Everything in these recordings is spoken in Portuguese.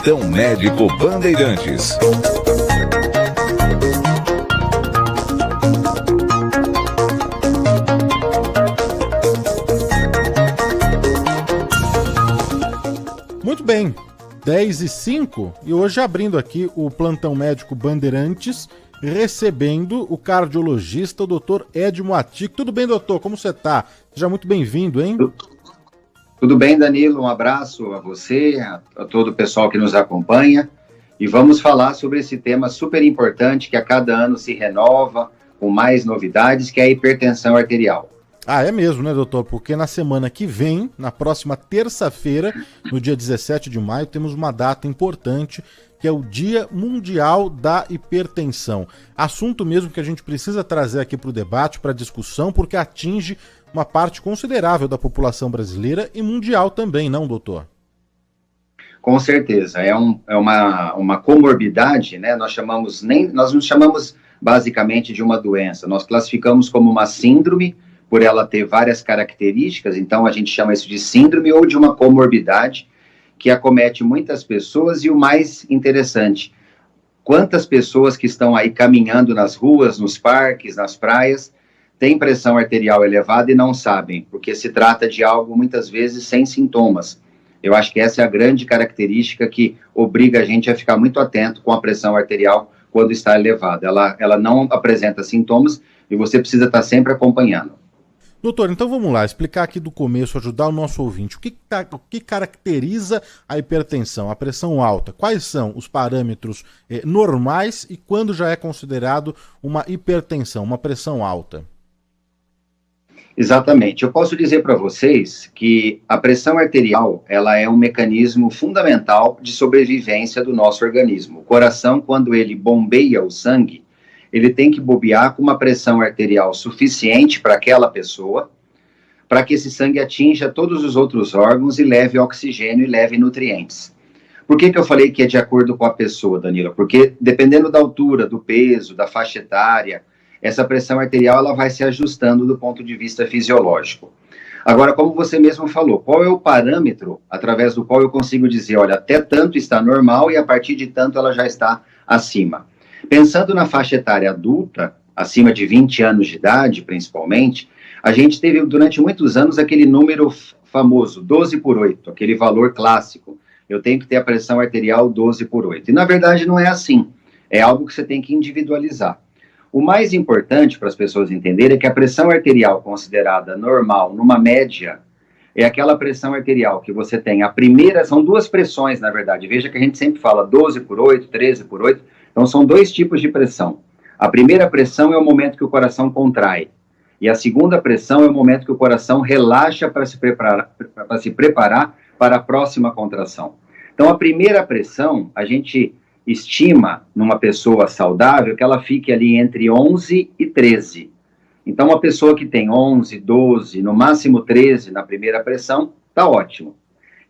Plantão Médico Bandeirantes. Muito bem, 10h05 e hoje abrindo aqui o Plantão Médico Bandeirantes, recebendo o cardiologista, o Dr. Edmo Atic. Tudo bem, doutor? Como você está? Seja muito bem-vindo, hein? Tudo bem, Danilo? Um abraço a você, a todo o pessoal que nos acompanha. E vamos falar sobre esse tema super importante que a cada ano se renova, com mais novidades, que é a hipertensão arterial. Ah, é mesmo, né, doutor? Porque na semana que vem, na próxima terça-feira, no dia 17 de maio, temos uma data importante, que é o Dia Mundial da Hipertensão. Assunto mesmo que a gente precisa trazer aqui para o debate, para a discussão, porque atinge uma parte considerável da população brasileira e mundial também, não, doutor? Com certeza. É uma comorbidade, né? Nós não chamamos basicamente de uma doença, nós classificamos como uma síndrome, por ela ter várias características, então a gente chama isso de síndrome ou de uma comorbidade que acomete muitas pessoas. E o mais interessante, quantas pessoas que estão aí caminhando nas ruas, nos parques, nas praias, têm pressão arterial elevada e não sabem, porque se trata de algo muitas vezes sem sintomas. Eu acho que essa é a grande característica que obriga a gente a ficar muito atento com a pressão arterial quando está elevada. Ela não apresenta sintomas e você precisa estar sempre acompanhando. Doutor, então vamos lá, explicar aqui do começo, ajudar o nosso ouvinte. O que caracteriza a hipertensão, a pressão alta? Quais são os parâmetros normais e quando já é considerado uma hipertensão, uma pressão alta? Exatamente. Eu posso dizer para vocês que a pressão arterial, ela é um mecanismo fundamental de sobrevivência do nosso organismo. O coração, quando ele bombeia o sangue, ele tem que bombear com uma pressão arterial suficiente para aquela pessoa, para que esse sangue atinja todos os outros órgãos e leve oxigênio e leve nutrientes. Por que eu falei que é de acordo com a pessoa, Danilo? Porque dependendo da altura, do peso, da faixa etária, essa pressão arterial ela vai se ajustando do ponto de vista fisiológico. Agora, como você mesmo falou, qual é o parâmetro através do qual eu consigo dizer, olha, até tanto está normal e a partir de tanto ela já está acima? Pensando na faixa etária adulta, acima de 20 anos de idade, principalmente, a gente teve durante muitos anos aquele número famoso, 12/8, aquele valor clássico. Eu tenho que ter a pressão arterial 12/8. E na verdade não é assim. É algo que você tem que individualizar. O mais importante para as pessoas entenderem é que a pressão arterial considerada normal, numa média, é aquela pressão arterial que você tem. A primeira, são duas pressões, na verdade. Veja que a gente sempre fala 12/8, 13/8. Então, são dois tipos de pressão. A primeira pressão é o momento que o coração contrai. E a segunda pressão é o momento que o coração relaxa para se preparar para a próxima contração. Então, a primeira pressão, a gente estima numa pessoa saudável que ela fique ali entre 11 e 13. Então, uma pessoa que tem 11, 12, no máximo 13 na primeira pressão, está ótimo.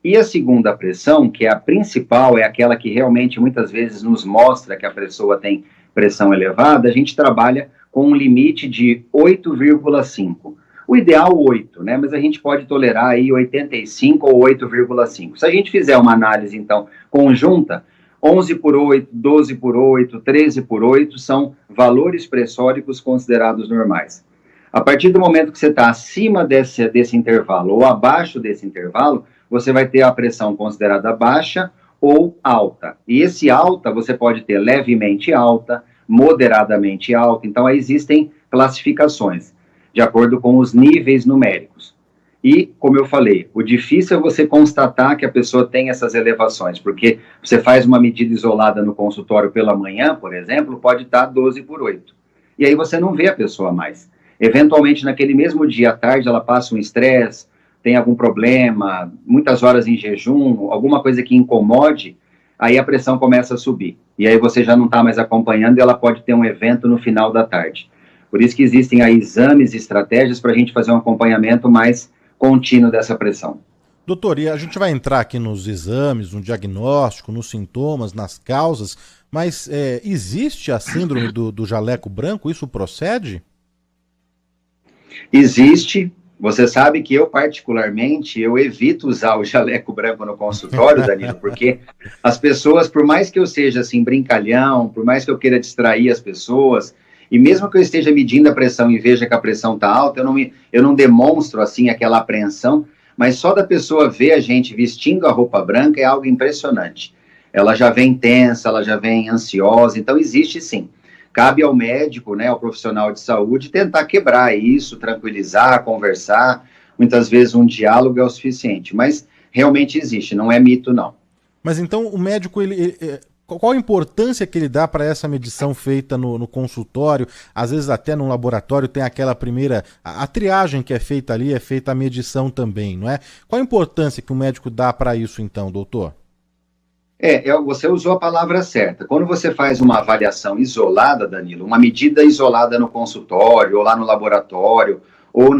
E a segunda pressão, que é a principal, é aquela que realmente muitas vezes nos mostra que a pessoa tem pressão elevada, a gente trabalha com um limite de 8,5. O ideal 8, né? Mas a gente pode tolerar aí 85 ou 8,5. Se a gente fizer uma análise, então, conjunta, 11/8, 12/8, 13/8 são valores pressóricos considerados normais. A partir do momento que você está acima desse intervalo ou abaixo desse intervalo, você vai ter a pressão considerada baixa ou alta. E esse alta, você pode ter levemente alta, moderadamente alta. Então, aí existem classificações, de acordo com os níveis numéricos. E, como eu falei, o difícil é você constatar que a pessoa tem essas elevações, porque você faz uma medida isolada no consultório pela manhã, por exemplo, pode estar 12/8. E aí você não vê a pessoa mais. Eventualmente, naquele mesmo dia à tarde, ela passa um estresse, tem algum problema, muitas horas em jejum, alguma coisa que incomode, aí a pressão começa a subir. E aí você já não está mais acompanhando e ela pode ter um evento no final da tarde. Por isso que existem aí exames e estratégias para a gente fazer um acompanhamento mais contínuo dessa pressão. Doutor, e a gente vai entrar aqui nos exames, no diagnóstico, nos sintomas, nas causas, mas existe a síndrome do jaleco branco? Isso procede? Existe. Você sabe que eu, particularmente, eu evito usar o jaleco branco no consultório, Danilo, porque as pessoas, por mais que eu seja, assim, brincalhão, por mais que eu queira distrair as pessoas, e mesmo que eu esteja medindo a pressão e veja que a pressão está alta, eu não demonstro, assim, aquela apreensão, mas só da pessoa ver a gente vestindo a roupa branca é algo impressionante. Ela já vem tensa, ela já vem ansiosa, então existe sim. Cabe ao médico, né, ao profissional de saúde, tentar quebrar isso, tranquilizar, conversar. Muitas vezes um diálogo é o suficiente, mas realmente existe, não é mito, não. Mas então o médico, qual a importância que ele dá para essa medição feita no consultório? Às vezes até no laboratório tem aquela primeira, a triagem que é feita ali, é feita a medição também, não é? Qual a importância que o médico dá para isso então, doutor? Você usou a palavra certa. Quando você faz uma avaliação isolada, Danilo, uma medida isolada no consultório, ou lá no laboratório, ou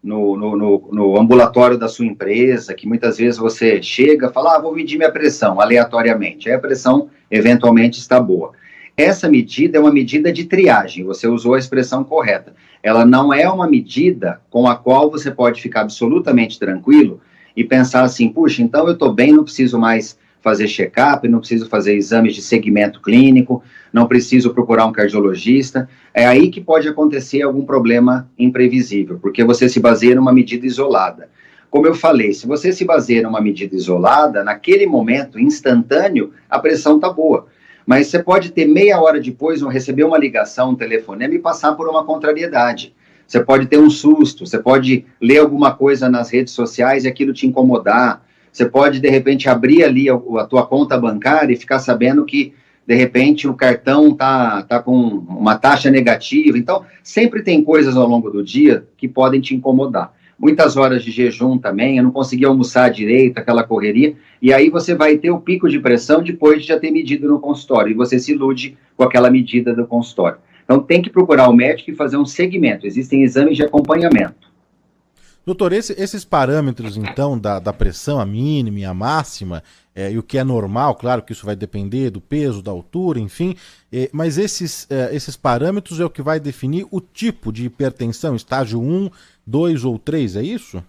no ambulatório da sua empresa, que muitas vezes você chega e fala, vou medir minha pressão aleatoriamente, aí a pressão eventualmente está boa. Essa medida é uma medida de triagem, você usou a expressão correta. Ela não é uma medida com a qual você pode ficar absolutamente tranquilo e pensar assim, puxa, então eu estou bem, não preciso mais fazer check-up, não preciso fazer exames de segmento clínico, não preciso procurar um cardiologista. É aí que pode acontecer algum problema imprevisível, porque você se baseia numa medida isolada. Como eu falei, se você se baseia numa medida isolada, naquele momento instantâneo, a pressão está boa. Mas você pode ter meia hora depois, receber uma ligação, um telefonema e passar por uma contrariedade. Você pode ter um susto, você pode ler alguma coisa nas redes sociais e aquilo te incomodar. Você pode, de repente, abrir ali a tua conta bancária e ficar sabendo que, de repente, o cartão tá com uma taxa negativa. Então, sempre tem coisas ao longo do dia que podem te incomodar. Muitas horas de jejum também, eu não consegui almoçar direito, aquela correria, e aí você vai ter o pico de pressão depois de já ter medido no consultório, e você se ilude com aquela medida do consultório. Então, tem que procurar o médico e fazer um segmento. Existem exames de acompanhamento. Doutor, esses parâmetros, então, da pressão, a mínima e a máxima, e o que é normal, claro que isso vai depender do peso, da altura, enfim, mas esses parâmetros é o que vai definir o tipo de hipertensão, estágio 1, 2 ou 3, é isso?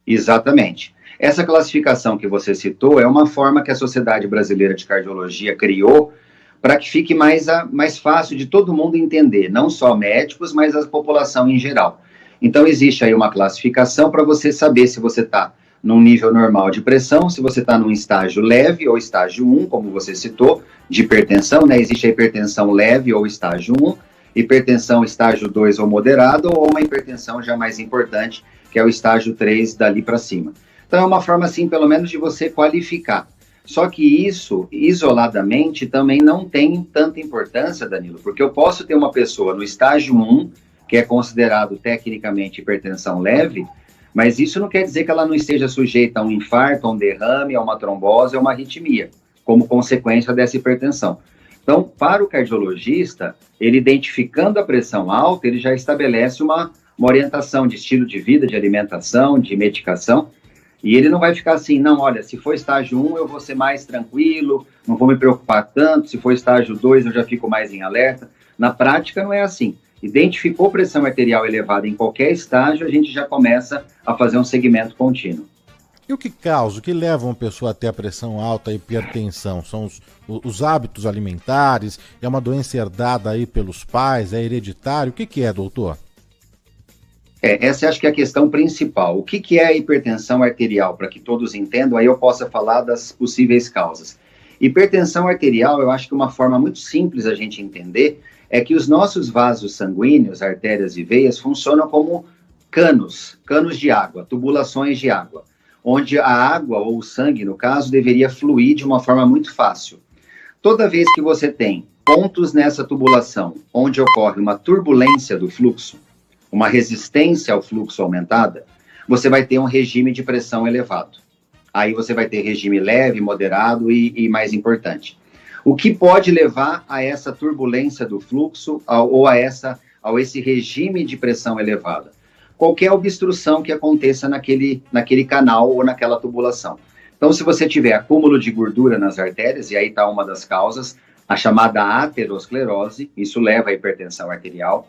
Exatamente. Essa classificação que você citou é uma forma que a Sociedade Brasileira de Cardiologia criou para que fique mais fácil de todo mundo entender, não só médicos, mas a população em geral. Então, existe aí uma classificação para você saber se você está num nível normal de pressão, se você está num estágio leve ou estágio 1, como você citou, de hipertensão, né? Existe a hipertensão leve ou estágio 1, hipertensão estágio 2 ou moderado, ou uma hipertensão já mais importante, que é o estágio 3 dali para cima. Então, é uma forma, assim, pelo menos de você qualificar. Só que isso, isoladamente, também não tem tanta importância, Danilo, porque eu posso ter uma pessoa no estágio 1, que é considerado tecnicamente hipertensão leve, mas isso não quer dizer que ela não esteja sujeita a um infarto, a um derrame, a uma trombose, a uma arritmia, como consequência dessa hipertensão. Então, para o cardiologista, ele identificando a pressão alta, ele já estabelece uma orientação de estilo de vida, de alimentação, de medicação, e ele não vai ficar assim, não, olha, se for estágio 1 eu vou ser mais tranquilo, não vou me preocupar tanto, se for estágio 2 eu já fico mais em alerta. Na prática não é assim. Identificou pressão arterial elevada em qualquer estágio, a gente já começa a fazer um segmento contínuo. E o que causa, o que leva uma pessoa a ter a pressão alta, a hipertensão? São os hábitos alimentares? É uma doença herdada aí pelos pais? É hereditário? O que é, doutor? Essa acho que é a questão principal. O que é a hipertensão arterial? Para que todos entendam, aí eu possa falar das possíveis causas. Hipertensão arterial, eu acho que uma forma muito simples a gente entender é que os nossos vasos sanguíneos, artérias e veias, funcionam como canos de água, tubulações de água, onde a água, ou o sangue, no caso, deveria fluir de uma forma muito fácil. Toda vez que você tem pontos nessa tubulação, onde ocorre uma turbulência do fluxo, uma resistência ao fluxo aumentada, você vai ter um regime de pressão elevado. Aí você vai ter regime leve, moderado e mais importante. O que pode levar a essa turbulência do fluxo ou a esse regime de pressão elevada? Qualquer obstrução que aconteça naquele canal ou naquela tubulação. Então, se você tiver acúmulo de gordura nas artérias, e aí está uma das causas, a chamada aterosclerose, isso leva à hipertensão arterial.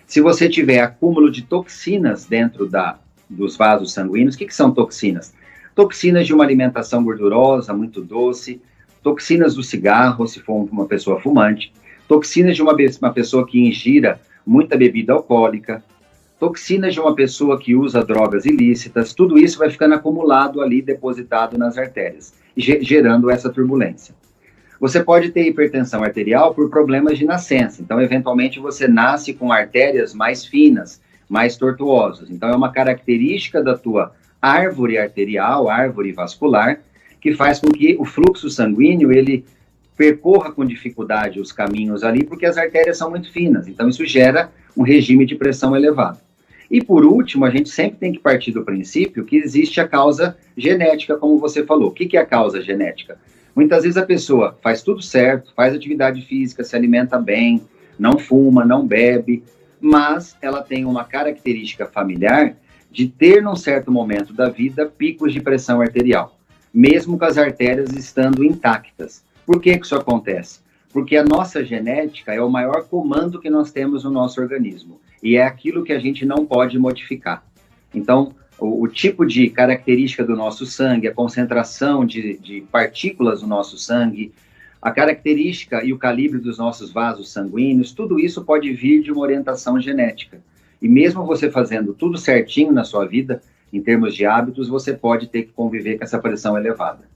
Se você tiver acúmulo de toxinas dentro dos vasos sanguíneos, o que são toxinas? Toxinas de uma alimentação gordurosa, muito doce, toxinas do cigarro, se for uma pessoa fumante, toxinas de uma pessoa que ingira muita bebida alcoólica, toxinas de uma pessoa que usa drogas ilícitas, tudo isso vai ficando acumulado ali, depositado nas artérias, gerando essa turbulência. Você pode ter hipertensão arterial por problemas de nascença, então eventualmente você nasce com artérias mais finas, mais tortuosas, então é uma característica da tua árvore arterial, árvore vascular, que faz com que o fluxo sanguíneo, ele percorra com dificuldade os caminhos ali, porque as artérias são muito finas, então isso gera um regime de pressão elevado. E por último, a gente sempre tem que partir do princípio que existe a causa genética, como você falou. O que é a causa genética? Muitas vezes a pessoa faz tudo certo, faz atividade física, se alimenta bem, não fuma, não bebe, mas ela tem uma característica familiar de ter, num certo momento da vida, picos de pressão arterial, mesmo com as artérias estando intactas. Por que isso acontece? Porque a nossa genética é o maior comando que nós temos no nosso organismo, e é aquilo que a gente não pode modificar. Então, o tipo de característica do nosso sangue, a concentração de partículas no nosso sangue, a característica e o calibre dos nossos vasos sanguíneos, tudo isso pode vir de uma orientação genética. E mesmo você fazendo tudo certinho na sua vida, em termos de hábitos, você pode ter que conviver com essa pressão elevada.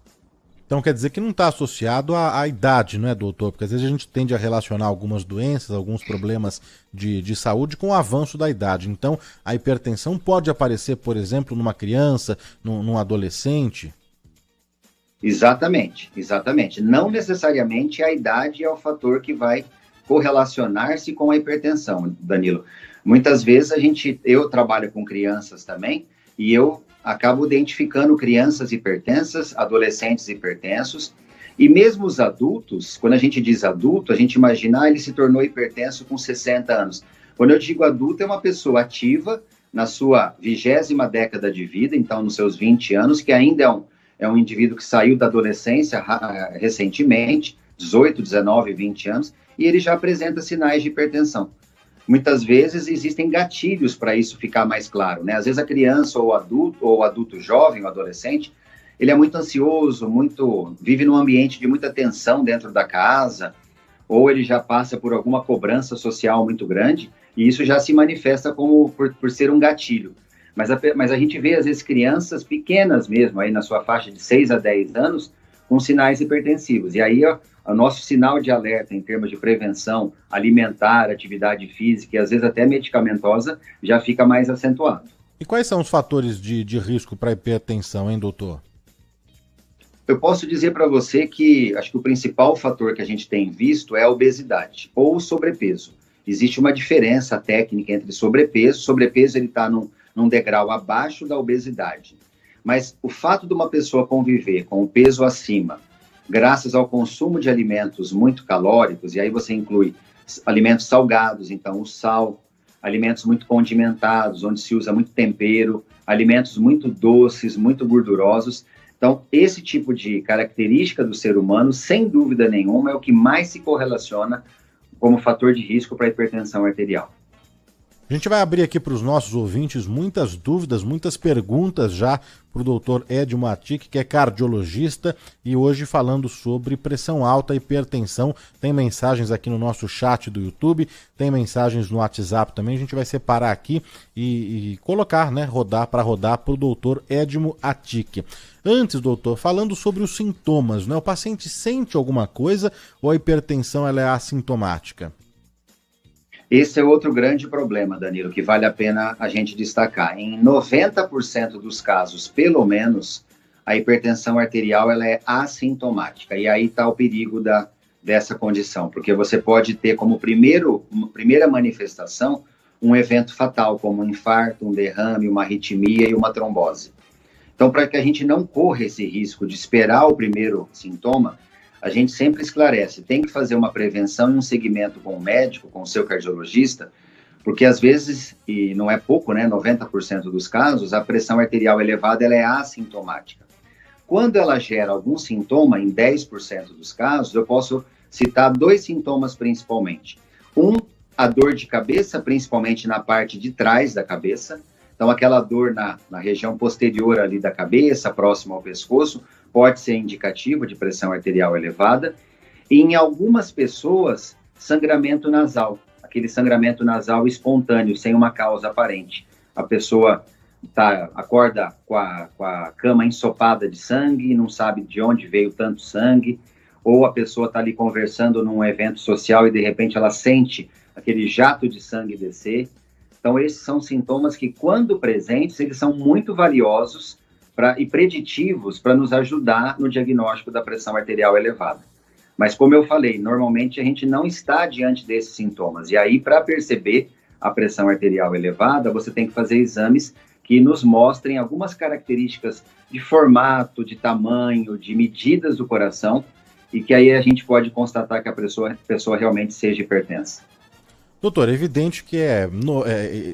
Então quer dizer que não está associado à idade, não é, doutor? Porque às vezes a gente tende a relacionar algumas doenças, alguns problemas de saúde com o avanço da idade. Então a hipertensão pode aparecer, por exemplo, numa criança, num adolescente? Exatamente. Não necessariamente a idade é o fator que vai correlacionar-se com a hipertensão, Danilo. Muitas vezes eu trabalho com crianças também, e eu acabo identificando crianças hipertensas, adolescentes hipertensos, e mesmo os adultos, quando a gente diz adulto, a gente imagina, ele se tornou hipertenso com 60 anos. Quando eu digo adulto, é uma pessoa ativa, na sua 20ª década de vida, então nos seus 20 anos, que ainda é um indivíduo que saiu da adolescência recentemente, 18, 19, 20 anos, e ele já apresenta sinais de hipertensão. Muitas vezes existem gatilhos para isso ficar mais claro, né? Às vezes a criança ou o adulto jovem, o adolescente, ele é muito ansioso, vive num ambiente de muita tensão dentro da casa, ou ele já passa por alguma cobrança social muito grande, e isso já se manifesta como por ser um gatilho. Mas a gente vê, às vezes, crianças pequenas mesmo, aí na sua faixa de 6 a 10 anos, com sinais hipertensivos. E aí, o nosso sinal de alerta em termos de prevenção alimentar, atividade física e às vezes até medicamentosa já fica mais acentuado. E quais são os fatores de risco para hipertensão, hein, doutor? Eu posso dizer para você que acho que o principal fator que a gente tem visto é a obesidade ou o sobrepeso. Existe uma diferença técnica entre sobrepeso. Sobrepeso ele está num degrau abaixo da obesidade. Mas o fato de uma pessoa conviver com o peso acima, graças ao consumo de alimentos muito calóricos, e aí você inclui alimentos salgados, então o sal, alimentos muito condimentados, onde se usa muito tempero, alimentos muito doces, muito gordurosos. Então, esse tipo de característica do ser humano, sem dúvida nenhuma, é o que mais se correlaciona como fator de risco para a hipertensão arterial. A gente vai abrir aqui para os nossos ouvintes muitas dúvidas, muitas perguntas já para o doutor Edmo Atic, que é cardiologista, e hoje falando sobre pressão alta e hipertensão. Tem mensagens aqui no nosso chat do YouTube, tem mensagens no WhatsApp também. A gente vai separar aqui e colocar, né, rodar para o doutor Edmo Atic. Antes, doutor, falando sobre os sintomas, né? O paciente sente alguma coisa ou a hipertensão ela é assintomática? Esse é outro grande problema, Danilo, que vale a pena a gente destacar. Em 90% dos casos, pelo menos, a hipertensão arterial ela é assintomática. E aí está o perigo dessa condição, porque você pode ter como primeira manifestação um evento fatal, como um infarto, um derrame, uma arritmia e uma trombose. Então, para que a gente não corra esse risco de esperar o primeiro sintoma, a gente sempre esclarece, tem que fazer uma prevenção e um segmento com o médico, com o seu cardiologista, porque às vezes, e não é pouco, né, 90% dos casos, a pressão arterial elevada ela é assintomática. Quando ela gera algum sintoma, em 10% dos casos, eu posso citar 2 sintomas principalmente. Um a dor de cabeça, principalmente na parte de trás da cabeça. Então, aquela dor na região posterior ali da cabeça, próximo ao pescoço, pode ser indicativo de pressão arterial elevada. E em algumas pessoas, sangramento nasal, aquele sangramento nasal espontâneo, sem uma causa aparente. A pessoa acorda com a cama ensopada de sangue, não sabe de onde veio tanto sangue, ou a pessoa está ali conversando num evento social e de repente ela sente aquele jato de sangue descer. Então, esses são sintomas que, quando presentes, eles são muito valiosos e preditivos para nos ajudar no diagnóstico da pressão arterial elevada. Mas, como eu falei, normalmente a gente não está diante desses sintomas. E aí, para perceber a pressão arterial elevada, você tem que fazer exames que nos mostrem algumas características de formato, de tamanho, de medidas do coração, e que aí a gente pode constatar que a pessoa realmente seja hipertensa. Doutor, é evidente que é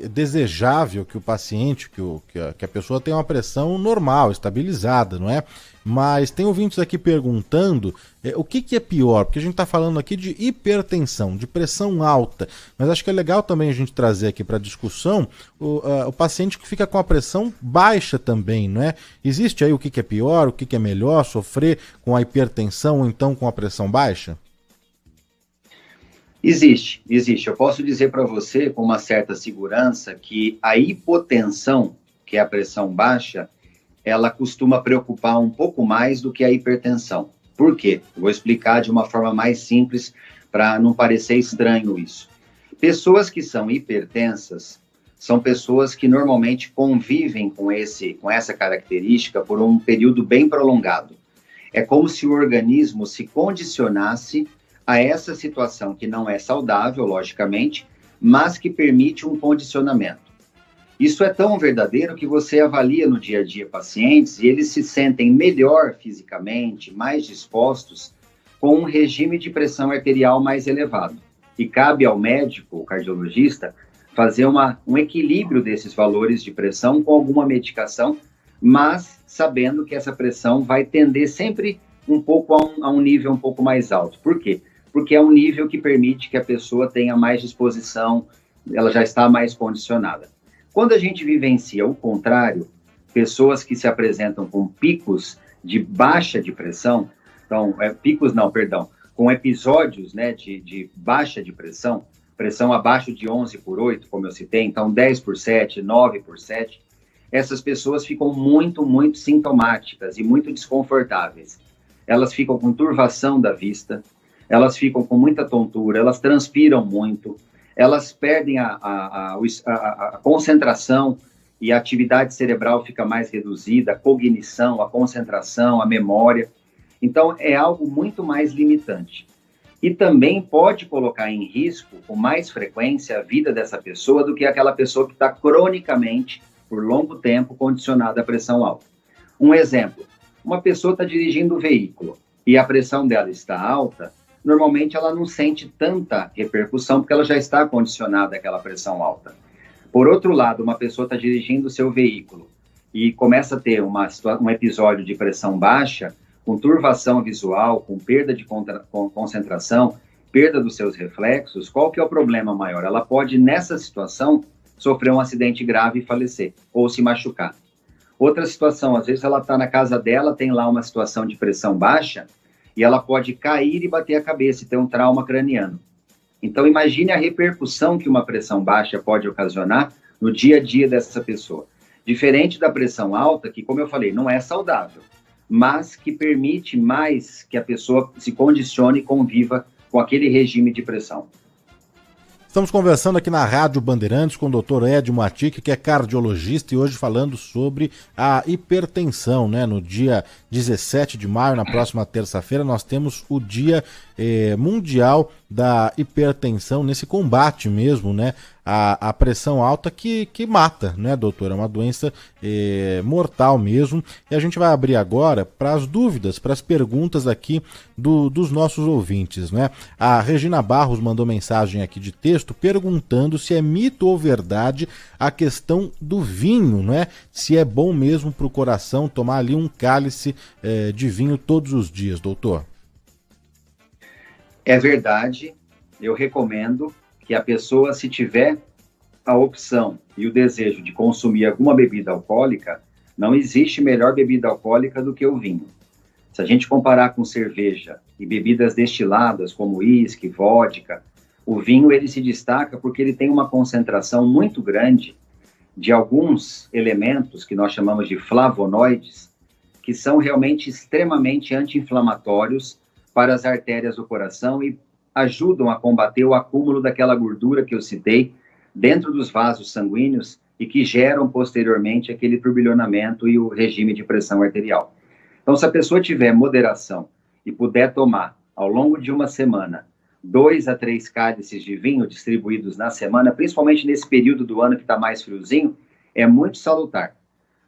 desejável que o paciente, que a pessoa tenha uma pressão normal, estabilizada, não é? Mas tem ouvintes aqui perguntando o que é pior, porque a gente está falando aqui de hipertensão, de pressão alta, mas acho que é legal também a gente trazer aqui para discussão o paciente que fica com a pressão baixa também, não é? Existe aí o que é pior, o que é melhor, sofrer com a hipertensão ou então com a pressão baixa? Existe. Eu posso dizer para você com uma certa segurança que a hipotensão, que é a pressão baixa, ela costuma preocupar um pouco mais do que a hipertensão. Por quê? Eu vou explicar de uma forma mais simples para não parecer estranho isso. Pessoas que são hipertensas são pessoas que normalmente convivem com essa característica por um período bem prolongado. É como se o organismo se condicionasse a essa situação que não é saudável, logicamente, mas que permite um condicionamento. Isso é tão verdadeiro que você avalia no dia a dia pacientes e eles se sentem melhor fisicamente, mais dispostos, com um regime de pressão arterial mais elevado. E cabe ao médico, o cardiologista, fazer um equilíbrio desses valores de pressão com alguma medicação, mas sabendo que essa pressão vai tender sempre um pouco a um nível um pouco mais alto. Por quê? Porque é um nível que permite que a pessoa tenha mais disposição, ela já está mais condicionada. Quando a gente vivencia o contrário, pessoas que se apresentam com picos de baixa de pressão, então, com episódios, né, de baixa de pressão abaixo de 11/8, como eu citei, então 10/7, 9/7, essas pessoas ficam muito, muito sintomáticas e muito desconfortáveis. Elas ficam com turvação da vista, elas ficam com muita tontura, elas transpiram muito, elas perdem a concentração e a atividade cerebral fica mais reduzida, a cognição, a concentração, a memória. Então, é algo muito mais limitante. E também pode colocar em risco, com mais frequência, a vida dessa pessoa do que aquela pessoa que está cronicamente, por longo tempo, condicionada à pressão alta. Um exemplo, uma pessoa está dirigindo o veículo e a pressão dela está alta, normalmente ela não sente tanta repercussão porque ela já está condicionada àquela pressão alta. Por outro lado, uma pessoa está dirigindo o seu veículo e começa a ter um episódio de pressão baixa, com turvação visual, com perda de concentração, perda dos seus reflexos, qual que é o problema maior? Ela pode, nessa situação, sofrer um acidente grave e falecer, ou se machucar. Outra situação, às vezes ela está na casa dela, tem lá uma situação de pressão baixa, e ela pode cair e bater a cabeça e ter um trauma craniano. Então, imagine a repercussão que uma pressão baixa pode ocasionar no dia a dia dessa pessoa. Diferente da pressão alta, que, como eu falei, não é saudável, mas que permite mais que a pessoa se condicione e conviva com aquele regime de pressão. Estamos conversando aqui na Rádio Bandeirantes com o Dr. Ed Moatic, que é cardiologista, e hoje falando sobre a hipertensão, né? No dia 17 de maio, na próxima terça-feira, nós temos o Dia Mundial da Hipertensão, nesse combate mesmo, né? A pressão alta que mata, né, doutor? É uma doença mortal mesmo. E a gente vai abrir agora para as dúvidas, para as perguntas aqui dos nossos ouvintes, né? A Regina Barros mandou mensagem aqui de texto perguntando se é mito ou verdade a questão do vinho, né? Se é bom mesmo para o coração tomar ali um cálice de vinho todos os dias, doutor. É verdade, eu recomendo que a pessoa, se tiver a opção e o desejo de consumir alguma bebida alcoólica, não existe melhor bebida alcoólica do que o vinho. Se a gente comparar com cerveja e bebidas destiladas como uísque, vodka, o vinho ele se destaca porque ele tem uma concentração muito grande de alguns elementos que nós chamamos de flavonoides, que são realmente extremamente anti-inflamatórios para as artérias do coração e ajudam a combater o acúmulo daquela gordura que eu citei dentro dos vasos sanguíneos e que geram posteriormente aquele turbilhonamento e o regime de pressão arterial. Então, se a pessoa tiver moderação e puder tomar ao longo de uma semana 2 a 3 cálices de vinho distribuídos na semana, principalmente nesse período do ano que está mais friozinho, é muito salutar.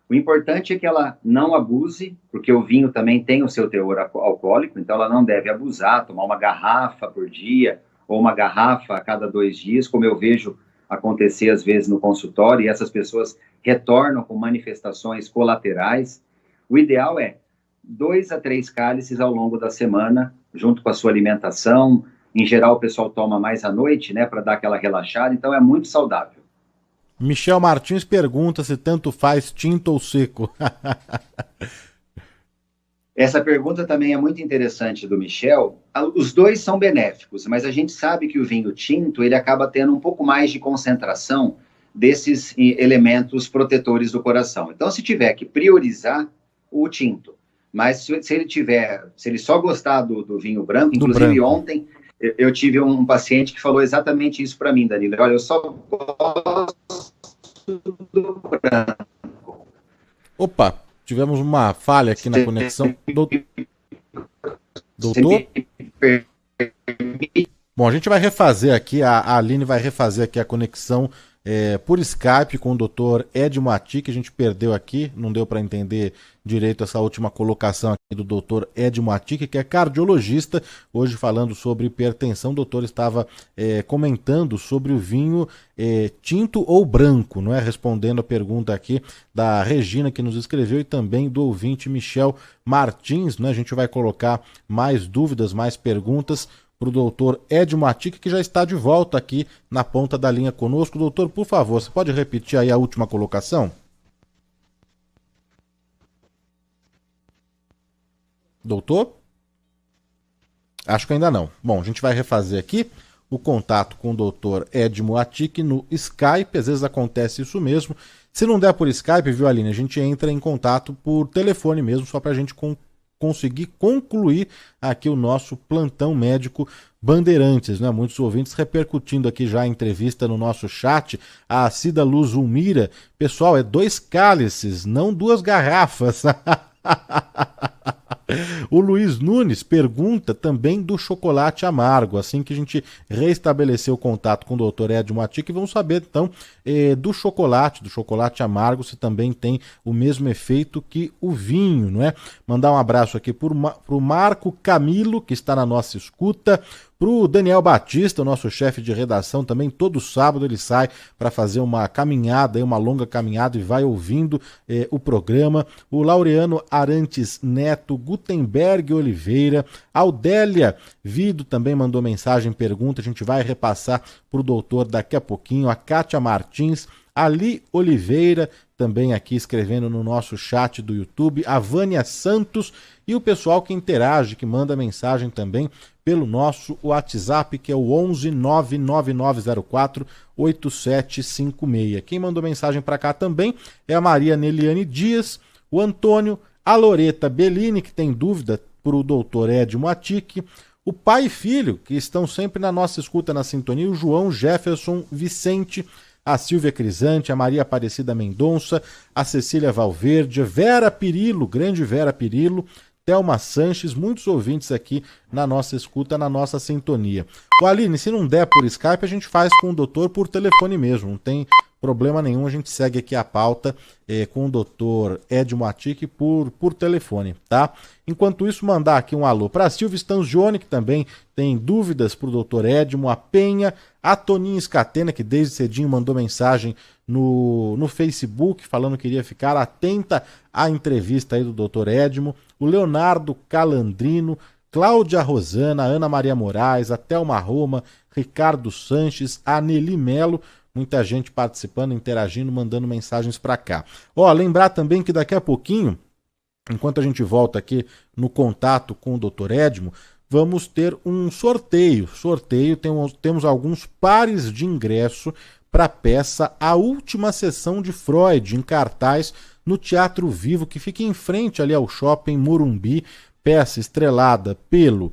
O importante é que ela não abuse, porque o vinho também tem o seu teor alcoólico, então ela não deve abusar, tomar uma garrafa por dia ou uma garrafa a cada 2 dias, como eu vejo acontecer às vezes no consultório, e essas pessoas retornam com manifestações colaterais. O ideal é 2 a 3 cálices ao longo da semana, junto com a sua alimentação. Em geral, o pessoal toma mais à noite, né, para dar aquela relaxada, então é muito saudável. Michel Martins pergunta se tanto faz tinto ou seco. Essa pergunta também é muito interessante do Michel. Os dois são benéficos, mas a gente sabe que o vinho tinto ele acaba tendo um pouco mais de concentração desses elementos protetores do coração. Então, se tiver que priorizar, o tinto. Mas se ele só gostar do vinho branco, inclusive ontem eu tive um paciente que falou exatamente isso para mim, Danilo. Olha, eu só gosto do branco. Opa, tivemos uma falha aqui na conexão. Doutor? Bom, a gente vai refazer aqui, a Aline vai refazer aqui a conexão por Skype com o Dr. Ed Moati, que a gente perdeu aqui, não deu para entender direito essa última colocação aqui do Dr. Ed Moati, que é cardiologista, hoje falando sobre hipertensão. O doutor estava comentando sobre o vinho tinto ou branco, não é? Respondendo a pergunta aqui da Regina, que nos escreveu, e também do ouvinte Michel Martins, né? A gente vai colocar mais dúvidas, mais perguntas para o doutor Ed Matic, que já está de volta aqui na ponta da linha conosco. Doutor, por favor, você pode repetir aí a última colocação? Doutor? Acho que ainda não. Bom, a gente vai refazer aqui o contato com o doutor Ed Moatic no Skype. Às vezes acontece isso mesmo. Se não der por Skype, viu, Aline? A gente entra em contato por telefone mesmo, só para a gente conseguir concluir aqui o nosso plantão médico Bandeirantes, né? Muitos ouvintes repercutindo aqui já a entrevista no nosso chat. A Cida Luz Ulmira, pessoal, é 2 cálices, não 2 garrafas. O Luiz Nunes pergunta também do chocolate amargo. Assim que a gente restabelecer o contato com o Dr. Ed Matic, vamos saber então do chocolate amargo, se também tem o mesmo efeito que o vinho, não é? Mandar um abraço aqui pro Marco Camilo, que está na nossa escuta, pro Daniel Batista, o nosso chefe de redação, também todo sábado ele sai para fazer uma caminhada, uma longa caminhada, e vai ouvindo o programa. O Laureano Arantes Neto, Gutenberg Oliveira, Aldélia Vido também mandou mensagem, pergunta, a gente vai repassar pro doutor daqui a pouquinho. A Kátia Martins, Ali Oliveira também aqui escrevendo no nosso chat do YouTube, a Vânia Santos e o pessoal que interage, que manda mensagem também pelo nosso WhatsApp, que é o 11 99904 8756. Quem mandou mensagem para cá também é a Maria Neliane Dias, o Antônio, a Loreta Bellini, que tem dúvida para o doutor Ed Moatic, o pai e filho, que estão sempre na nossa escuta, na sintonia, o João Jefferson Vicente, a Silvia Crisante, a Maria Aparecida Mendonça, a Cecília Valverde, Vera Pirillo, grande Vera Pirillo, Thelma Sanches, muitos ouvintes aqui na nossa escuta, na nossa sintonia. O Aline, se não der por Skype, a gente faz com o doutor por telefone mesmo, não tem problema nenhum, a gente segue aqui a pauta com o doutor Ed Moatic por telefone, tá? Enquanto isso, mandar aqui um alô para a Silvia Stanzioni, que também tem dúvidas para o doutor Edmo, a Penha, a Toninha Scatena, que desde cedinho mandou mensagem no Facebook, falando que iria ficar atenta à entrevista aí do doutor Edmo, o Leonardo Calandrino, Cláudia Rosana, Ana Maria Moraes, a Thelma Roma, Ricardo Sanches, a Nelly Melo, muita gente participando, interagindo, mandando mensagens para cá. Ó, lembrar também que daqui a pouquinho, enquanto a gente volta aqui no contato com o Dr. Edmo, vamos ter um sorteio. Temos alguns pares de ingresso para a peça A Última Sessão de Freud, em cartaz no Teatro Vivo, que fica em frente ali ao Shopping Morumbi, peça estrelada pelo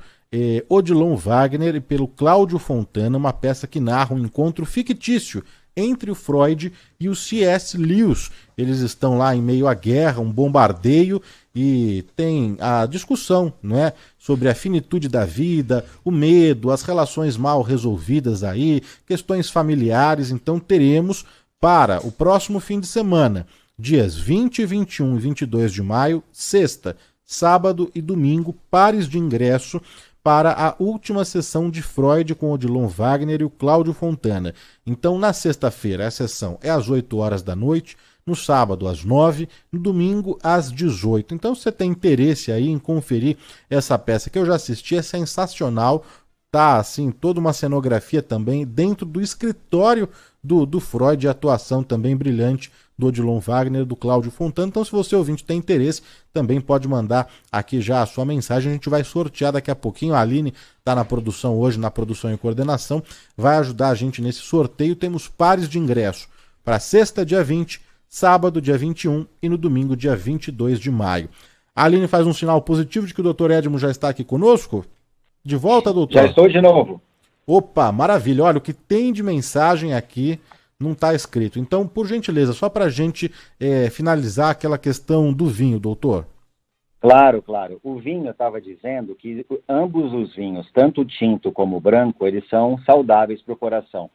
Odilon Wagner e pelo Cláudio Fontana, uma peça que narra um encontro fictício entre o Freud e o C.S. Lewis. Eles estão lá em meio à guerra, um bombardeio, e tem a discussão, não é, sobre a finitude da vida, o medo, as relações mal resolvidas aí, questões familiares. Então teremos para o próximo fim de semana, dias 20, 21 e 22 de maio, sexta, sábado e domingo, pares de ingresso para a última sessão de Freud com Odilon Wagner e o Cláudio Fontana. Então, na sexta-feira, a sessão é às 8 horas da noite, no sábado às 9, no domingo às 18. Então, se você tem interesse aí em conferir essa peça que eu já assisti, é sensacional. Tá, assim, toda uma cenografia também dentro do escritório do Freud, a atuação também brilhante do Odilon Wagner, do Cláudio Fontana. Então, se você ouvinte tem interesse, também pode mandar aqui já a sua mensagem. A gente vai sortear daqui a pouquinho. A Aline está na produção hoje, na produção e coordenação, vai ajudar a gente nesse sorteio. Temos pares de ingresso para sexta, dia 20, sábado, dia 21 e no domingo, dia 22 de maio. A Aline faz um sinal positivo de que o Dr. Edmo já está aqui conosco. De volta, doutor? Já estou de novo. Opa, maravilha. Olha, o que tem de mensagem aqui não está escrito. Então, por gentileza, só para a gente finalizar aquela questão do vinho, doutor. Claro. O vinho, eu estava dizendo que ambos os vinhos, tanto o tinto como o branco, eles são saudáveis para o coração.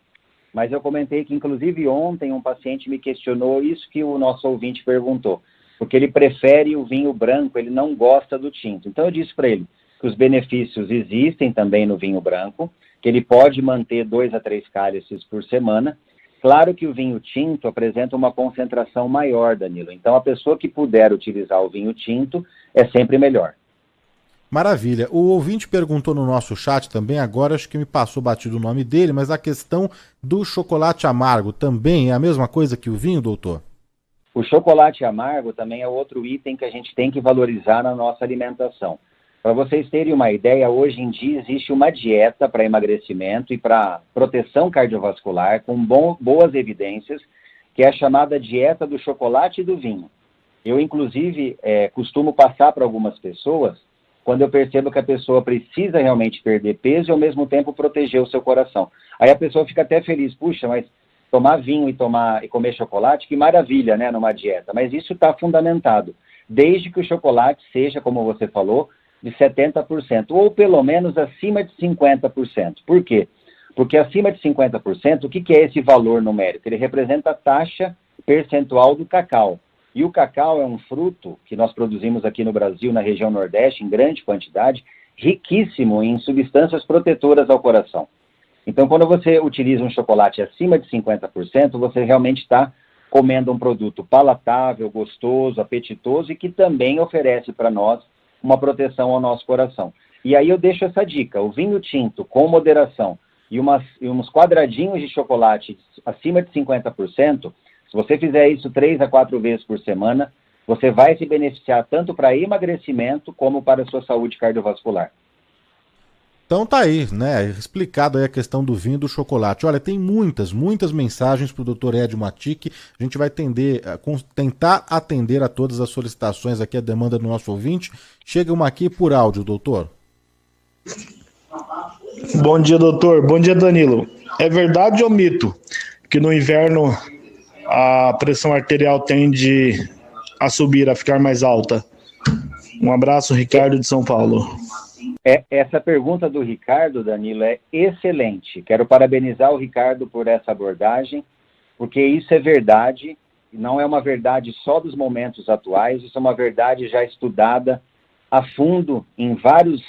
Mas eu comentei que, inclusive, ontem um paciente me questionou isso que o nosso ouvinte perguntou, porque ele prefere o vinho branco, ele não gosta do tinto. Então, eu disse para ele que os benefícios existem também no vinho branco, que ele pode manter 2 a 3 cálices por semana. Claro que o vinho tinto apresenta uma concentração maior, Danilo. Então, a pessoa que puder utilizar o vinho tinto é sempre melhor. Maravilha. O ouvinte perguntou no nosso chat também, agora acho que me passou batido o nome dele, mas a questão do chocolate amargo também é a mesma coisa que o vinho, doutor? O chocolate amargo também é outro item que a gente tem que valorizar na nossa alimentação. Para vocês terem uma ideia, hoje em dia existe uma dieta para emagrecimento e para proteção cardiovascular com boas evidências, que é a chamada dieta do chocolate e do vinho. Eu, inclusive, costumo passar para algumas pessoas quando eu percebo que a pessoa precisa realmente perder peso e, ao mesmo tempo, proteger o seu coração. Aí a pessoa fica até feliz, puxa, mas tomar vinho e comer chocolate, que maravilha, né, numa dieta. Mas isso está fundamentado, desde que o chocolate seja, como você falou, de 70%, ou pelo menos acima de 50%. Por quê? Porque acima de 50%, o que é esse valor numérico? Ele representa a taxa percentual do cacau. E o cacau é um fruto que nós produzimos aqui no Brasil, na região Nordeste, em grande quantidade, riquíssimo em substâncias protetoras ao coração. Então, quando você utiliza um chocolate acima de 50%, você realmente está comendo um produto palatável, gostoso, apetitoso e que também oferece para nós uma proteção ao nosso coração. E aí eu deixo essa dica, o vinho tinto com moderação e uns quadradinhos de chocolate acima de 50%, se você fizer isso 3 a 4 vezes por semana, você vai se beneficiar tanto para emagrecimento como para a sua saúde cardiovascular. Então tá aí, né? Explicado aí a questão do vinho e do chocolate. Olha, tem muitas mensagens para o Dr. Edmo Attic. A gente vai tentar atender a todas as solicitações aqui, a demanda do nosso ouvinte. Chega uma aqui por áudio, doutor. Bom dia, doutor. Bom dia, Danilo. É verdade ou mito que no inverno a pressão arterial tende a subir, a ficar mais alta? Um abraço, Ricardo de São Paulo. Essa pergunta do Ricardo, Danilo, é excelente. Quero parabenizar o Ricardo por essa abordagem, porque isso é verdade, não é uma verdade só dos momentos atuais, isso é uma verdade já estudada a fundo em vários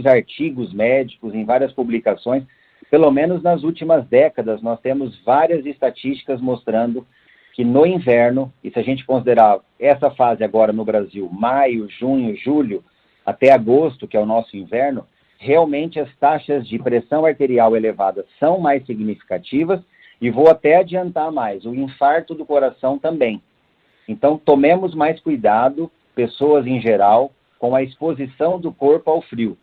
artigos médicos, em várias publicações. Pelo menos nas últimas décadas, nós temos várias estatísticas mostrando que no inverno, e se a gente considerar essa fase agora no Brasil, maio, junho, julho, até agosto, que é o nosso inverno, realmente as taxas de pressão arterial elevada são mais significativas, e vou até adiantar mais, o infarto do coração também. Então, tomemos mais cuidado, pessoas em geral, com a exposição do corpo ao frio.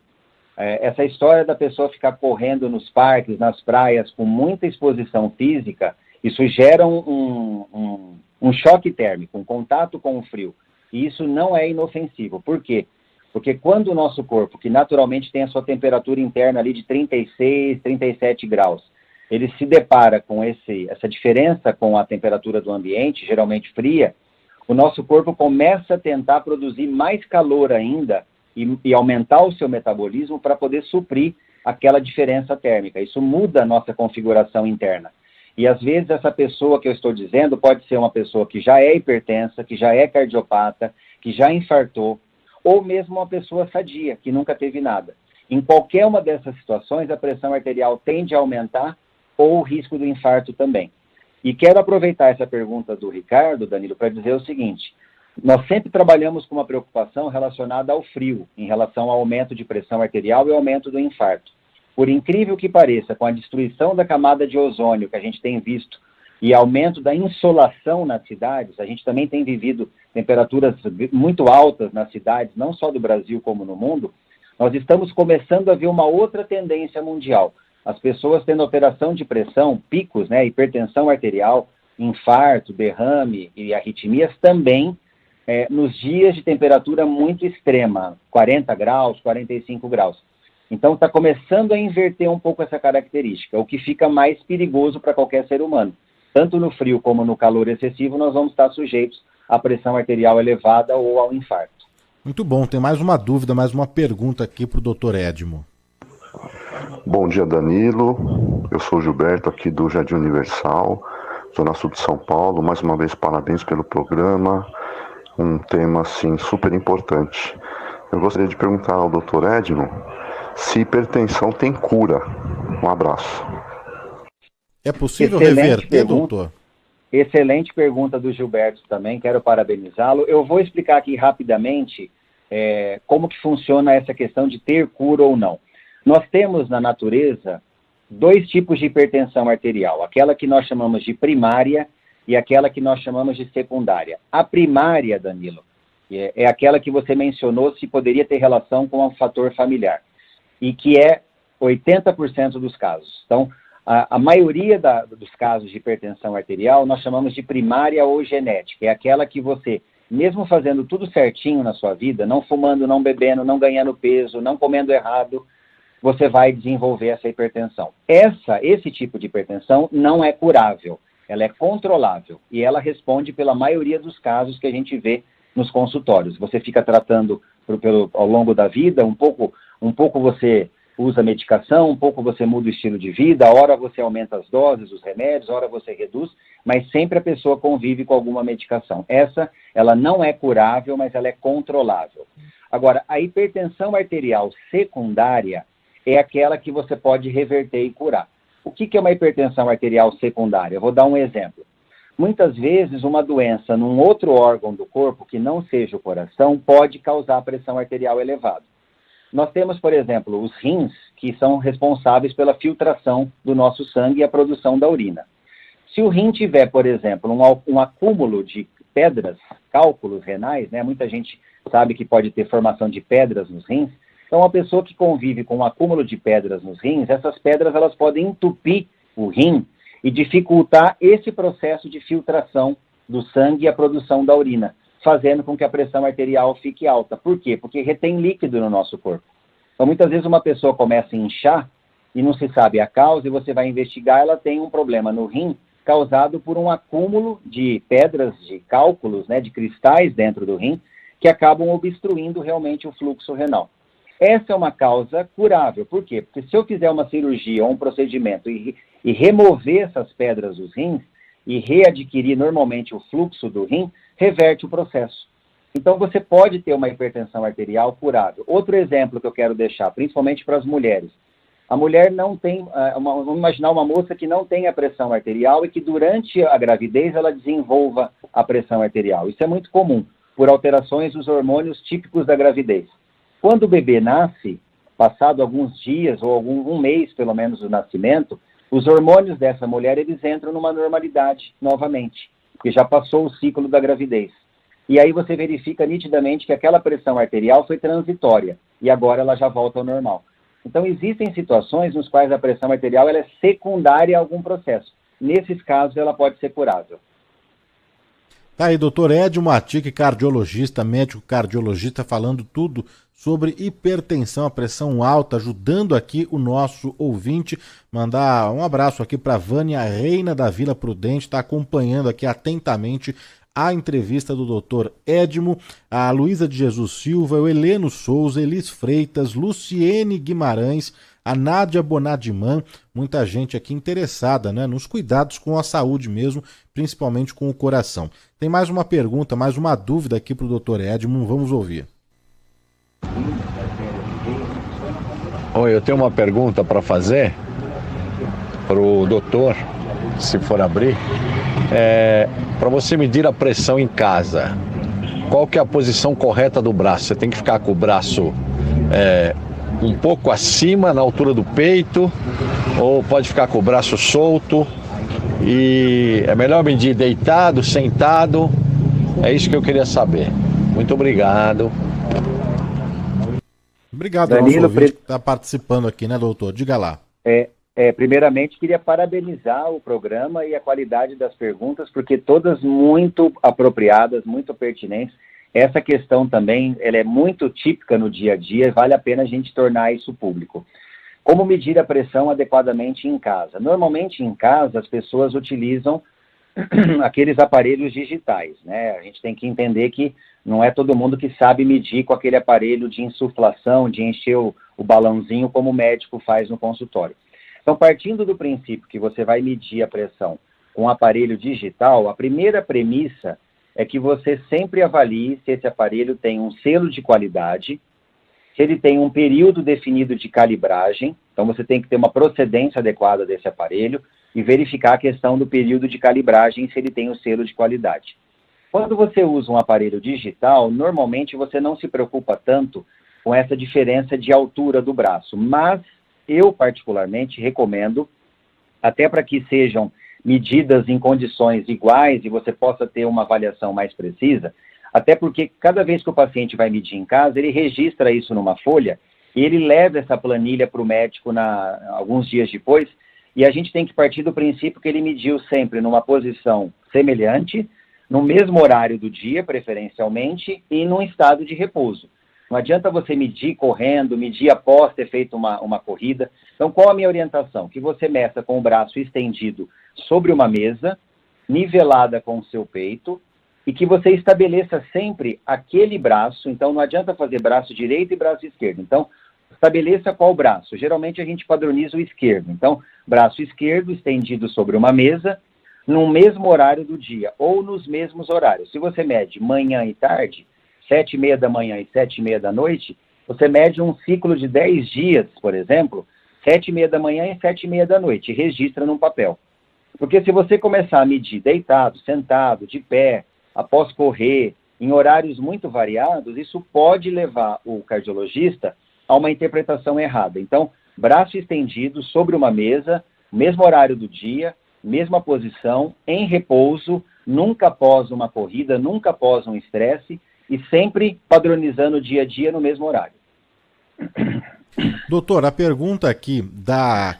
Essa história da pessoa ficar correndo nos parques, nas praias, com muita exposição física, isso gera um choque térmico, um contato com o frio. E isso não é inofensivo. Por quê? Porque quando o nosso corpo, que naturalmente tem a sua temperatura interna ali de 36, 37 graus, ele se depara com essa diferença com a temperatura do ambiente, geralmente fria, o nosso corpo começa a tentar produzir mais calor ainda e aumentar o seu metabolismo para poder suprir aquela diferença térmica. Isso muda a nossa configuração interna. E às vezes essa pessoa que eu estou dizendo pode ser uma pessoa que já é hipertensa, que já é cardiopata, que já infartou, ou mesmo uma pessoa sadia, que nunca teve nada. Em qualquer uma dessas situações, a pressão arterial tende a aumentar ou o risco do infarto também. E quero aproveitar essa pergunta do Ricardo, Danilo, para dizer o seguinte: nós sempre trabalhamos com uma preocupação relacionada ao frio, em relação ao aumento de pressão arterial e ao aumento do infarto. Por incrível que pareça, com a destruição da camada de ozônio que a gente tem visto e aumento da insolação nas cidades, a gente também tem vivido temperaturas muito altas nas cidades, não só do Brasil como no mundo, nós estamos começando a ver uma outra tendência mundial. As pessoas tendo alteração de pressão, picos, né, hipertensão arterial, infarto, derrame e arritmias também nos dias de temperatura muito extrema, 40 graus, 45 graus. Então está começando a inverter um pouco essa característica, o que fica mais perigoso para qualquer ser humano. Tanto no frio como no calor excessivo, nós vamos estar sujeitos à pressão arterial elevada ou ao infarto. Muito bom, tem mais uma dúvida, mais uma pergunta aqui para o Dr. Edmo. Bom dia, Danilo. Eu sou o Gilberto, aqui do Jardim Universal, Zona Sul de São Paulo. Mais uma vez, parabéns pelo programa. Um tema, assim, super importante. Eu gostaria de perguntar ao Dr. Edmo se hipertensão tem cura. Um abraço. É possível Excelente reverter, pergunta. doutor? Excelente pergunta do Gilberto também, quero parabenizá-lo. Eu vou explicar aqui rapidamente como que funciona essa questão de ter cura ou não. Nós temos na natureza dois tipos de hipertensão arterial, aquela que nós chamamos de primária e aquela que nós chamamos de secundária. A primária, Danilo, é aquela que você mencionou se poderia ter relação com um fator familiar, e que é 80% dos casos. Então, a maioria dos casos de hipertensão arterial nós chamamos de primária ou genética, é aquela que você, mesmo fazendo tudo certinho na sua vida, não fumando, não bebendo, não ganhando peso, não comendo errado, você vai desenvolver essa hipertensão. Esse tipo de hipertensão não é curável, ela é controlável e ela responde pela maioria dos casos que a gente vê nos consultórios. Você fica tratando ao longo da vida, um pouco você usa medicação, um pouco você muda o estilo de vida, a hora você aumenta as doses, os remédios, a hora você reduz, mas sempre a pessoa convive com alguma medicação. Ela não é curável, mas ela é controlável. Agora, a hipertensão arterial secundária é aquela que você pode reverter e curar. O que é uma hipertensão arterial secundária? Eu vou dar um exemplo. Muitas vezes, uma doença num outro órgão do corpo, que não seja o coração, pode causar pressão arterial elevada. Nós temos, por exemplo, os rins, que são responsáveis pela filtração do nosso sangue e a produção da urina. Se o rim tiver, por exemplo, um acúmulo de pedras, cálculos renais, né? Muita gente sabe que pode ter formação de pedras nos rins. Então, uma pessoa que convive com um acúmulo de pedras nos rins, essas pedras elas podem entupir o rim e dificultar esse processo de filtração do sangue e a produção da urina, fazendo com que a pressão arterial fique alta. Por quê? Porque retém líquido no nosso corpo. Então, muitas vezes uma pessoa começa a inchar e não se sabe a causa, e você vai investigar, ela tem um problema no rim causado por um acúmulo de pedras, de cálculos, né, de cristais dentro do rim, que acabam obstruindo realmente o fluxo renal. Essa é uma causa curável. Por quê? Porque se eu fizer uma cirurgia ou um procedimento e remover essas pedras dos rins e readquirir normalmente o fluxo do rim, reverte o processo. Então você pode ter uma hipertensão arterial curável. Outro exemplo que eu quero deixar, principalmente para as mulheres. A mulher não tem, vamos imaginar uma moça que não tem a pressão arterial e que durante a gravidez ela desenvolva a pressão arterial. Isso é muito comum, por alterações dos hormônios típicos da gravidez. Quando o bebê nasce, passado alguns dias ou um mês pelo menos do nascimento, os hormônios dessa mulher eles entram numa normalidade novamente, porque já passou o ciclo da gravidez. E aí você verifica nitidamente que aquela pressão arterial foi transitória e agora ela já volta ao normal. Então existem situações nos quais a pressão arterial ela é secundária a algum processo. Nesses casos ela pode ser curável. Tá aí, doutor Edmo Atic, cardiologista, médico cardiologista, falando tudo sobre hipertensão, a pressão alta, ajudando aqui o nosso ouvinte. Mandar um abraço aqui para Vânia Reina da Vila Prudente, está acompanhando aqui atentamente a entrevista do doutor Edmo, a Luísa de Jesus Silva, o Heleno Souza, Elis Freitas, Luciene Guimarães, a Nádia Bonadiman, muita gente aqui interessada, né, nos cuidados com a saúde mesmo, principalmente com o coração. Tem mais uma pergunta, mais uma dúvida aqui para o doutor Edmo, vamos ouvir. Oi, eu tenho uma pergunta para fazer para o doutor, se for abrir. Para você medir a pressão em casa, qual que é a posição correta do braço? Você tem que ficar com o braço um pouco acima, na altura do peito, ou pode ficar com o braço solto? E é melhor medir deitado, sentado? É isso que eu queria saber. Muito obrigado. Obrigado, Danilo, nosso ouvinte que está participando aqui, né, doutor? Diga lá. Primeiramente, queria parabenizar o programa e a qualidade das perguntas, porque todas muito apropriadas, muito pertinentes. Essa questão também, ela é muito típica no dia a dia e vale a pena a gente tornar isso público. Como medir a pressão adequadamente em casa? Normalmente em casa as pessoas utilizam aqueles aparelhos digitais, né? A gente tem que entender que não é todo mundo que sabe medir com aquele aparelho de insuflação, de encher o balãozinho como o médico faz no consultório. Então, partindo do princípio que você vai medir a pressão com um aparelho digital, a primeira premissa é que você sempre avalie se esse aparelho tem um selo de qualidade, se ele tem um período definido de calibragem. Então você tem que ter uma procedência adequada desse aparelho e verificar a questão do período de calibragem, se ele tem o selo de qualidade. Quando você usa um aparelho digital, normalmente você não se preocupa tanto com essa diferença de altura do braço, mas eu particularmente recomendo, até para que sejam medidas em condições iguais e você possa ter uma avaliação mais precisa, até porque cada vez que o paciente vai medir em casa, ele registra isso numa folha e ele leva essa planilha para o médico alguns dias depois, e a gente tem que partir do princípio que ele mediu sempre numa posição semelhante, no mesmo horário do dia, preferencialmente, e num estado de repouso. Não adianta você medir correndo, medir após ter feito uma corrida. Então, qual a minha orientação? Que você meça com o braço estendido sobre uma mesa, nivelada com o seu peito, e que você estabeleça sempre aquele braço. Então, não adianta fazer braço direito e braço esquerdo. Então, estabeleça qual braço. Geralmente, a gente padroniza o esquerdo. Então, braço esquerdo estendido sobre uma mesa, no mesmo horário do dia, ou nos mesmos horários. Se você mede manhã e tarde, 7h30 da manhã e 7h30 da noite, você mede um ciclo de 10 dias, por exemplo, 7h30 da manhã e 7h30 da noite, e registra num papel. Porque se você começar a medir deitado, sentado, de pé, após correr, em horários muito variados, isso pode levar o cardiologista a uma interpretação errada. Então, braço estendido sobre uma mesa, mesmo horário do dia, mesma posição, em repouso, nunca após uma corrida, nunca após um estresse, e sempre padronizando o dia a dia no mesmo horário. Doutor, a pergunta aqui da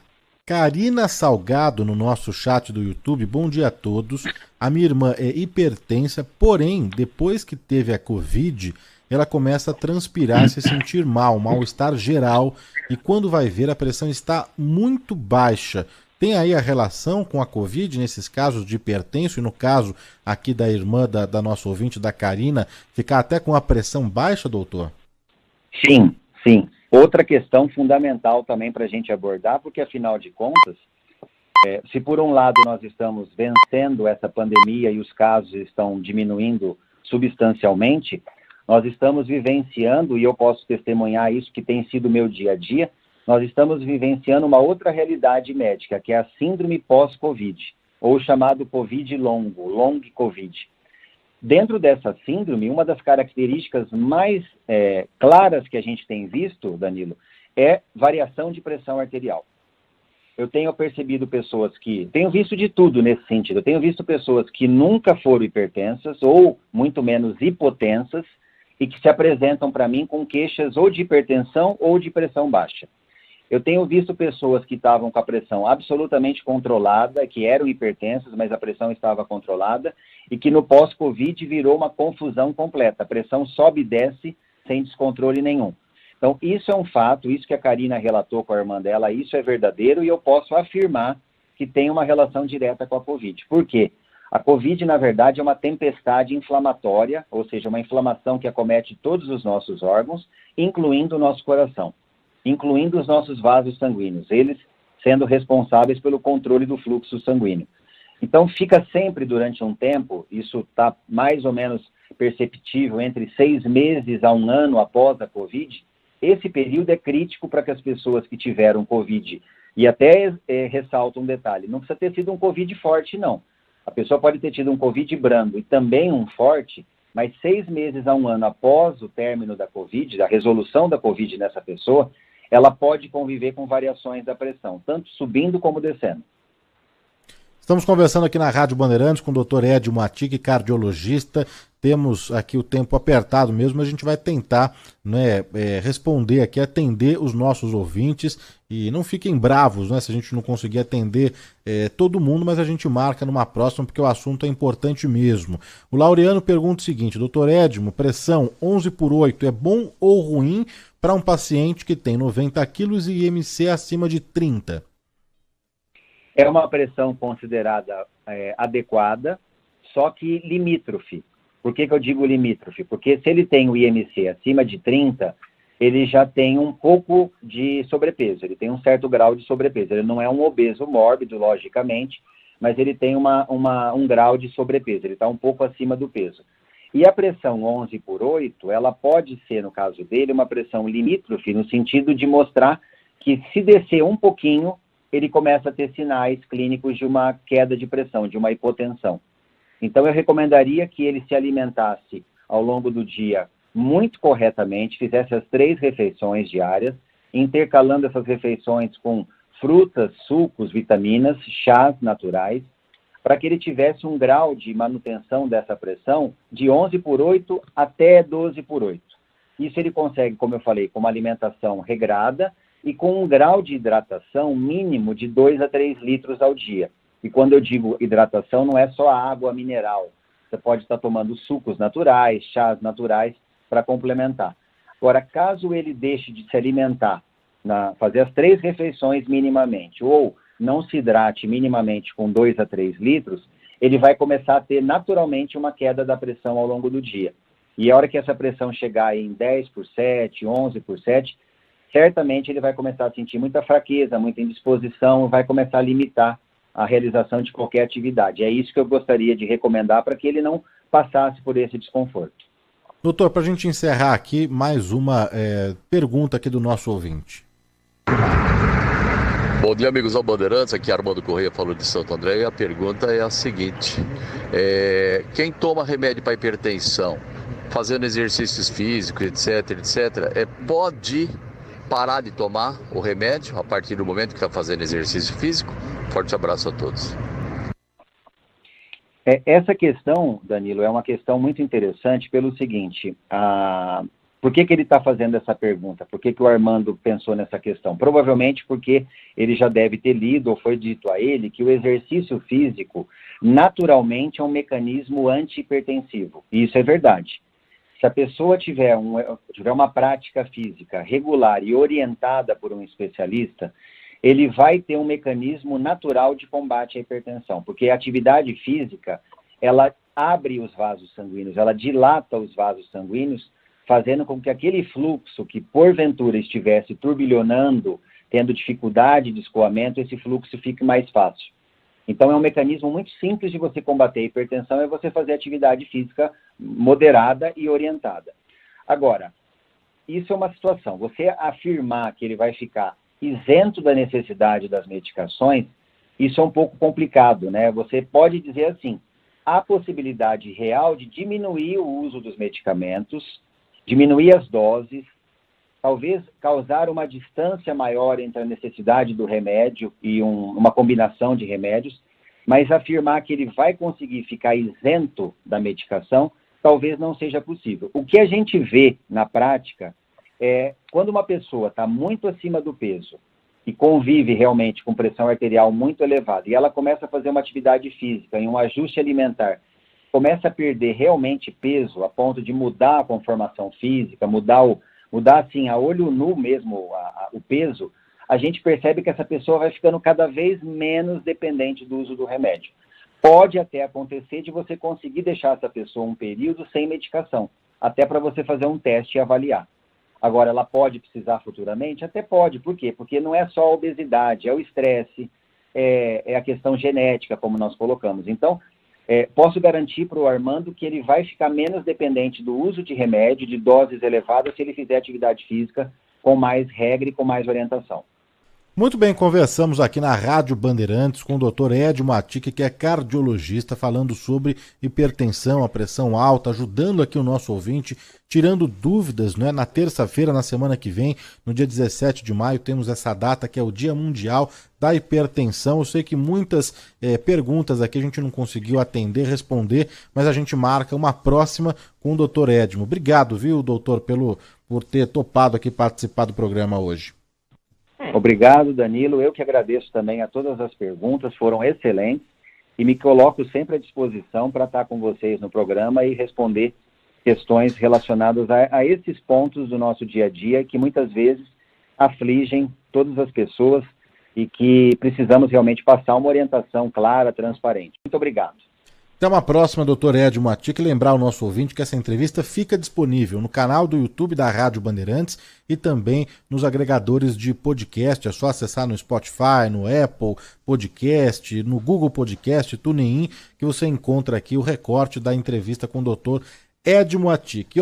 Karina Salgado no nosso chat do YouTube. Bom dia a todos. A minha irmã é hipertensa, porém, depois que teve a Covid, ela começa a transpirar, se sentir mal, mal-estar geral, e quando vai ver a pressão está muito baixa. Tem aí a relação com a Covid nesses casos de hipertenso, e no caso aqui da irmã da nossa ouvinte, da Karina, ficar até com a pressão baixa, doutor? Sim, sim. Outra questão fundamental também para a gente abordar, porque afinal de contas, se por um lado nós estamos vencendo essa pandemia e os casos estão diminuindo substancialmente, nós estamos vivenciando, e eu posso testemunhar isso que tem sido meu dia a dia, nós estamos vivenciando uma outra realidade médica, que é a síndrome pós-Covid, ou chamado Covid longo, long Covid. Dentro dessa síndrome, uma das características mais claras que a gente tem visto, Danilo, é variação de pressão arterial. Eu tenho percebido pessoas que... Tenho visto de tudo nesse sentido. Eu tenho visto pessoas que nunca foram hipertensas ou muito menos hipotensas e que se apresentam para mim com queixas ou de hipertensão ou de pressão baixa. Eu tenho visto pessoas que estavam com a pressão absolutamente controlada, que eram hipertensas, mas a pressão estava controlada, e que no pós-Covid virou uma confusão completa. A pressão sobe e desce sem descontrole nenhum. Então, isso é um fato, isso que a Karina relatou com a irmã dela, isso é verdadeiro, e eu posso afirmar que tem uma relação direta com a Covid. Por quê? A Covid, na verdade, é uma tempestade inflamatória, ou seja, uma inflamação que acomete todos os nossos órgãos, incluindo o nosso coração, incluindo os nossos vasos sanguíneos, eles sendo responsáveis pelo controle do fluxo sanguíneo. Então, fica sempre durante um tempo, isso está mais ou menos perceptível entre 6 meses a 1 ano após a Covid, esse período é crítico para que as pessoas que tiveram Covid, e até ressalto um detalhe, não precisa ter sido um Covid forte, não. A pessoa pode ter tido um Covid brando e também um forte, mas 6 meses a 1 ano após o término da Covid, da resolução da Covid nessa pessoa, ela pode conviver com variações da pressão, tanto subindo como descendo. Estamos conversando aqui na Rádio Bandeirantes com o Dr. Edio Matic, cardiologista. Temos aqui o tempo apertado mesmo, mas a gente vai tentar, né, responder aqui, atender os nossos ouvintes. E não fiquem bravos, né, se a gente não conseguir atender todo mundo, mas a gente marca numa próxima, porque o assunto é importante mesmo. O Laureano pergunta o seguinte: Dr. Edmo, pressão 11/8 é bom ou ruim para um paciente que tem 90 quilos e IMC acima de 30? É uma pressão considerada adequada, só que limítrofe. Por que eu digo limítrofe? Porque se ele tem o IMC acima de 30, ele já tem um pouco de sobrepeso, ele tem um certo grau de sobrepeso. Ele não é um obeso mórbido, logicamente, mas ele tem um grau de sobrepeso, ele está um pouco acima do peso. E a pressão 11/8, ela pode ser, no caso dele, uma pressão limítrofe, no sentido de mostrar que se descer um pouquinho, ele começa a ter sinais clínicos de uma queda de pressão, de uma hipotensão. Então, eu recomendaria que ele se alimentasse ao longo do dia muito corretamente, fizesse as 3 refeições diárias, intercalando essas refeições com frutas, sucos, vitaminas, chás naturais, para que ele tivesse um grau de manutenção dessa pressão de 11/8 até 12/8. Isso ele consegue, como eu falei, com uma alimentação regrada, e com um grau de hidratação mínimo de 2 a 3 litros ao dia. E quando eu digo hidratação, não é só a água mineral. Você pode estar tomando sucos naturais, chás naturais, para complementar. Agora, caso ele deixe de se alimentar, fazer as 3 refeições minimamente, ou não se hidrate minimamente com 2 a 3 litros, ele vai começar a ter naturalmente uma queda da pressão ao longo do dia. E a hora que essa pressão chegar em 10/7, 11/7, certamente ele vai começar a sentir muita fraqueza, muita indisposição, vai começar a limitar a realização de qualquer atividade. É isso que eu gostaria de recomendar para que ele não passasse por esse desconforto. Doutor, para a gente encerrar aqui, mais uma pergunta aqui do nosso ouvinte. Bom dia, amigos ao Bandeirantes, aqui Armando Correia falou de Santo André, e a pergunta é a seguinte: quem toma remédio para hipertensão, fazendo exercícios físicos, etc, pode parar de tomar o remédio a partir do momento que está fazendo exercício físico? Forte abraço a todos. Essa questão, Danilo, é uma questão muito interessante pelo seguinte: por que ele está fazendo essa pergunta? Por que o Armando pensou nessa questão? Provavelmente porque ele já deve ter lido ou foi dito a ele que o exercício físico naturalmente é um mecanismo antihipertensivo. E isso é verdade. Se a pessoa tiver uma prática física regular e orientada por um especialista, ele vai ter um mecanismo natural de combate à hipertensão, porque a atividade física, ela abre os vasos sanguíneos, ela dilata os vasos sanguíneos, fazendo com que aquele fluxo que porventura estivesse turbilhonando, tendo dificuldade de escoamento, esse fluxo fique mais fácil. Então, é um mecanismo muito simples de você combater a hipertensão, é você fazer atividade física moderada e orientada. Agora, isso é uma situação. Você afirmar que ele vai ficar isento da necessidade das medicações, isso é um pouco complicado, né? Você pode dizer assim: há possibilidade real de diminuir o uso dos medicamentos, diminuir as doses, talvez causar uma distância maior entre a necessidade do remédio e uma combinação de remédios, mas afirmar que ele vai conseguir ficar isento da medicação, talvez não seja possível. O que a gente vê na prática é quando uma pessoa está muito acima do peso e convive realmente com pressão arterial muito elevada, e ela começa a fazer uma atividade física e um ajuste alimentar, começa a perder realmente peso a ponto de mudar a conformação física, mudar assim, a olho nu mesmo o peso, a gente percebe que essa pessoa vai ficando cada vez menos dependente do uso do remédio. Pode até acontecer de você conseguir deixar essa pessoa um período sem medicação, até para você fazer um teste e avaliar. Agora, ela pode precisar futuramente? Até pode. Por quê? Porque não é só a obesidade, é o estresse, é a questão genética, como nós colocamos. Então, posso garantir para o Armando que ele vai ficar menos dependente do uso de remédio, de doses elevadas, se ele fizer atividade física com mais regra e com mais orientação. Muito bem, conversamos aqui na Rádio Bandeirantes com o Dr. Edmo Atic, que é cardiologista, falando sobre hipertensão, a pressão alta, ajudando aqui o nosso ouvinte, tirando dúvidas, né? Na terça-feira, na semana que vem, no dia 17 de maio, temos essa data que é o Dia Mundial da Hipertensão. Eu sei que muitas perguntas aqui a gente não conseguiu atender, responder, mas a gente marca uma próxima com o Dr. Edmo. Obrigado, viu, doutor, por ter topado aqui participar do programa hoje. Obrigado, Danilo. Eu que agradeço também a todas as perguntas, foram excelentes e me coloco sempre à disposição para estar com vocês no programa e responder questões relacionadas a esses pontos do nosso dia a dia que muitas vezes afligem todas as pessoas e que precisamos realmente passar uma orientação clara, transparente. Muito obrigado. Até uma próxima, doutor Edmo Atic. Lembrar ao nosso ouvinte que essa entrevista fica disponível no canal do YouTube da Rádio Bandeirantes e também nos agregadores de podcast. É só acessar no Spotify, no Apple Podcast, no Google Podcast, TuneIn, que você encontra aqui o recorte da entrevista com o doutor Edmo Atic.